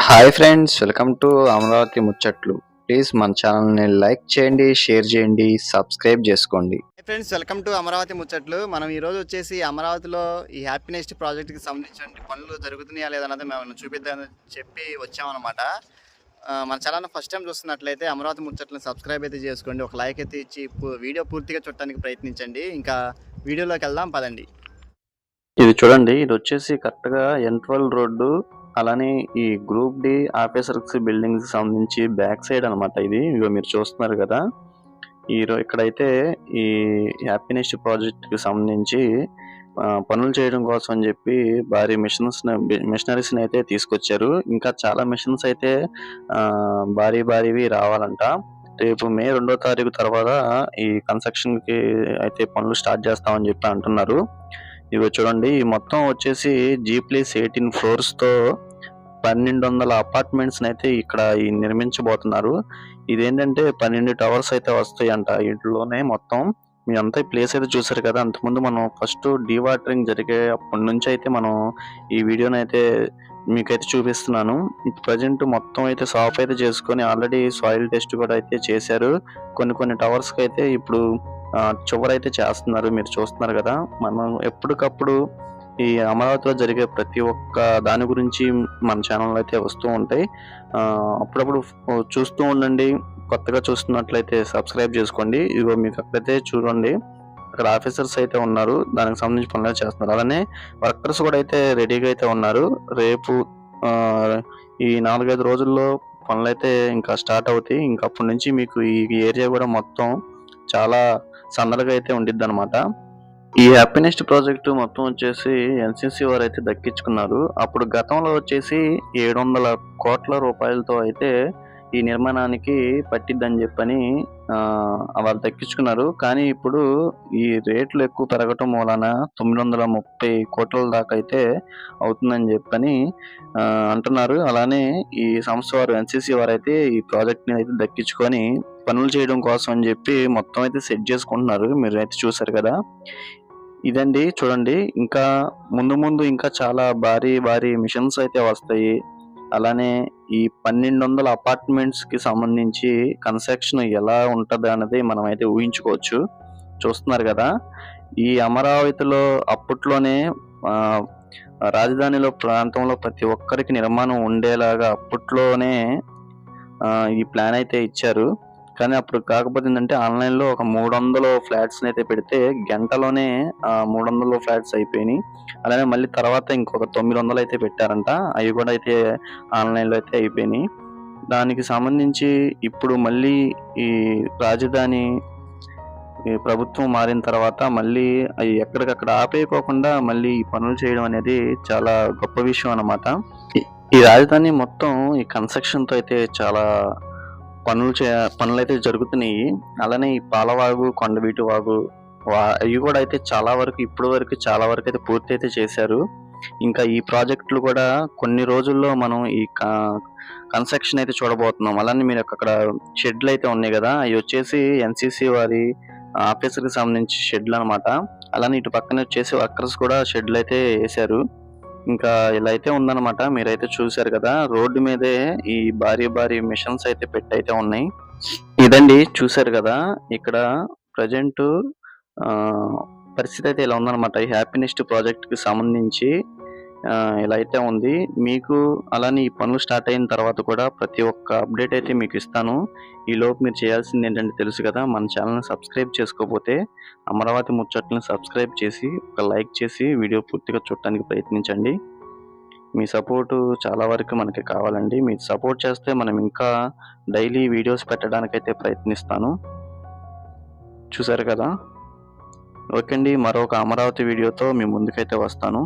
Hi friends, welcome to Amaravati ముచ్చట్లు. Please మన ఛానల్ని లైక్ చేయండి, షేర్ చేయండి, సబ్స్క్రైబ్ చేసుకోండి. ఫ్రెండ్స్, వెల్కమ్ టు అమరావతి ముచ్చట్లు. మనం ఈరోజు వచ్చేసి అమరావతిలో ఈ హ్యాపీనెస్ట్ ప్రాజెక్ట్కి సంబంధించిన పనులు జరుగుతున్నాయా లేదన్నది మేము చూపిద్దామని చెప్పి వచ్చామన్నమాట. మన ఛానల్ ఫస్ట్ టైం చూస్తున్నట్లయితే అమరావతి ముచ్చట్లను సబ్స్క్రైబ్ అయితే చేసుకోండి, ఒక లైక్ అయితే ఇచ్చి వీడియో పూర్తిగా చూడటానికి ప్రయత్నించండి. ఇంకా వీడియోలోకి వెళ్దాం పదండి. ఇది చూడండి, ఇది వచ్చేసి కరెక్ట్గా N12 రోడ్డు, అలానే ఈ గ్రూప్ డి ఆఫీసర్స్ బిల్డింగ్స్ సంబంధించి బ్యాక్ సైడ్ అనమాట. ఇది ఇగో మీరు చూస్తున్నారు కదా. ఇక్కడైతే ఈ హ్యాపీనెస్ట్ ప్రాజెక్ట్కి సంబంధించి పనులు చేయడం కోసం అని చెప్పి భారీ మిషనరీస్ని అయితే తీసుకొచ్చారు. ఇంకా చాలా మిషన్స్ అయితే భారీవి రావాలంట. రేపు May 2వ తారీఖు తర్వాత ఈ కన్స్ట్రక్షన్కి అయితే పనులు స్టార్ట్ చేస్తామని చెప్పి అంటున్నారు. ఇవి చూడండి, మొత్తం వచ్చేసి G+18 ఫ్లోర్స్తో 1200 అపార్ట్మెంట్స్ అయితే ఇక్కడ నిర్మించబోతున్నారు. ఇదేంటంటే 12 టవర్స్ అయితే వస్తాయంట ఇంట్లోనే. మొత్తం మీ అంతా ఈ ప్లేస్ అయితే చూసారు కదా. అంతకుముందు మనం ఫస్ట్ డీవాటరింగ్ జరిగే అప్పటి నుంచి అయితే మనం ఈ వీడియోని అయితే మీకైతే చూపిస్తున్నాను. ప్రజెంట్ మొత్తం అయితే సాఫ్ అయితే చేసుకొని ఆల్రెడీ సాయిల్ టెస్ట్ కూడా అయితే చేశారు. కొన్ని టవర్స్కి అయితే ఇప్పుడు చివరైతే చేస్తున్నారు. మీరు చూస్తున్నారు కదా. మనం ఎప్పటికప్పుడు ఈ అమరావతిలో జరిగే ప్రతి ఒక్క దాని గురించి మన ఛానల్లో అయితే వస్తూ ఉంటాయి. అప్పుడప్పుడు చూస్తూ ఉండండి. కొత్తగా చూస్తున్నట్లయితే సబ్స్క్రైబ్ చేసుకోండి. ఇదిగో మీకు అక్కడైతే చూడండి, అక్కడ ఆఫీసర్స్ అయితే ఉన్నారు, దానికి సంబంధించి పనులు చేస్తున్నారు. అలానే వర్కర్స్ కూడా అయితే రెడీగా అయితే ఉన్నారు. రేపు ఈ 4-5 రోజుల్లో పనులు అయితే ఇంకా స్టార్ట్ అవుతాయి. ఇంకా అప్పటి నుంచి మీకు ఈ ఏరియా కూడా మొత్తం చాలా సందడిగా అయితే ఉండిద్ది అనమాట. ఈ హ్యాపీనెస్ట్ ప్రాజెక్టు మొత్తం వచ్చేసి NCC వారు అయితే దక్కించుకున్నారు. అప్పుడు గతంలో వచ్చేసి 700 కోట్ల రూపాయలతో అయితే ఈ నిర్మాణానికి పట్టిద్దని చెప్పని వాళ్ళు దక్కించుకున్నారు. కానీ ఇప్పుడు ఈ రేట్లు ఎక్కువ పెరగటం మూలాన 930 కోట్ల దాకా అయితే అవుతుందని చెప్పని అంటున్నారు. అలానే ఈ సంస్థ వారు NCC వారు అయితే ఈ ప్రాజెక్ట్ని అయితే దక్కించుకొని పనులు చేయడం కోసం అని చెప్పి మొత్తం అయితే సెట్ చేసుకుంటున్నారు. మీరు అయితే చూసారు కదా. ఇదండి చూడండి, ఇంకా ముందు ఇంకా చాలా భారీ మిషన్స్ అయితే వస్తాయి. అలానే ఈ 1200 అపార్ట్మెంట్స్కి సంబంధించి కన్స్ట్రక్షన్ ఎలా ఉంటుంది అన్నది మనం అయితే ఊహించుకోవచ్చు. చూస్తున్నారు కదా. ఈ అమరావతిలో అప్పట్లోనే రాజధానిలో ప్రాంతంలో ప్రతి ఒక్కరికి నిర్మాణం ఉండేలాగా అప్పట్లోనే ఈ ప్లాన్ అయితే ఇచ్చారు. కానీ అప్పుడు కాకపోతే ఏంటంటే ఆన్లైన్లో ఒక 300 ఫ్లాట్స్ని అయితే పెడితే గంటలోనే 300 ఫ్లాట్స్ అయిపోయినాయి. అలానే మళ్ళీ తర్వాత ఇంకొక 900 అయితే పెట్టారంట. అవి కూడా అయితే ఆన్లైన్లో అయితే అయిపోయినాయి. దానికి సంబంధించి ఇప్పుడు మళ్ళీ ఈ రాజధాని ఈ ప్రభుత్వం మారిన తర్వాత మళ్ళీ అవి ఎక్కడికక్కడ ఆపేయకోకుండా మళ్ళీ ఈ పనులు చేయడం అనేది చాలా గొప్ప విషయం అన్నమాట. ఈ రాజధాని మొత్తం ఈ కన్స్ట్రక్షన్తో అయితే చాలా పనులైతే జరుగుతున్నాయి. అలానే ఈ పాలవాగు, కొండవీటి వాగు అవి కూడా అయితే ఇప్పటి వరకు చాలా వరకు అయితే పూర్తి అయితే చేశారు. ఇంకా ఈ ప్రాజెక్టులు కూడా కొన్ని రోజుల్లో మనం ఈ కన్స్ట్రక్షన్ అయితే చూడబోతున్నాం. అలానే మీరు అక్కడ షెడ్లు అయితే ఉన్నాయి కదా, అవి వచ్చేసి NCC వారి ఆఫీసర్కి సంబంధించి షెడ్లు అనమాట. అలానే ఇటు పక్కన వచ్చేసి వర్కర్స్ కూడా షెడ్లు అయితే వేశారు. ఇంకా ఇలా అయితే ఉందన్నమాట. మీరైతే చూశారు కదా, రోడ్డు మీదే ఈ భారీ మిషన్స్ అయితే పెట్టయితే ఉన్నాయి. ఇదండి చూశారు కదా. ఇక్కడ ప్రజెంట్ పరిస్థితి అయితే ఇలా ఉందన్నమాట. ఈ హ్యాపీనెస్ట్ ప్రాజెక్ట్కి సంబంధించి ఇలా అయితే ఉంది. మీకు అలానే ఈ పనులు స్టార్ట్ అయిన తర్వాత కూడా ప్రతి ఒక్క అప్డేట్ అయితే మీకు ఇస్తాను. ఈలోపు మీరు చేయాల్సింది ఏంటంటే తెలుసు కదా, మన ఛానల్ని సబ్స్క్రైబ్ చేసుకోకపోతే అమరావతి ముచ్చట్లను సబ్స్క్రైబ్ చేసి ఒక లైక్ చేసి వీడియో పూర్తిగా చూడటానికి ప్రయత్నించండి. మీ సపోర్టు చాలా వరకు మనకి కావాలండి. మీరు సపోర్ట్ చేస్తే మనం ఇంకా డైలీ వీడియోస్ పెట్టడానికైతే ప్రయత్నిస్తాను. చూసారు కదా. ఓకే అండి, మరొక అమరావతి వీడియోతో మీ ముందుకైతే వస్తాను.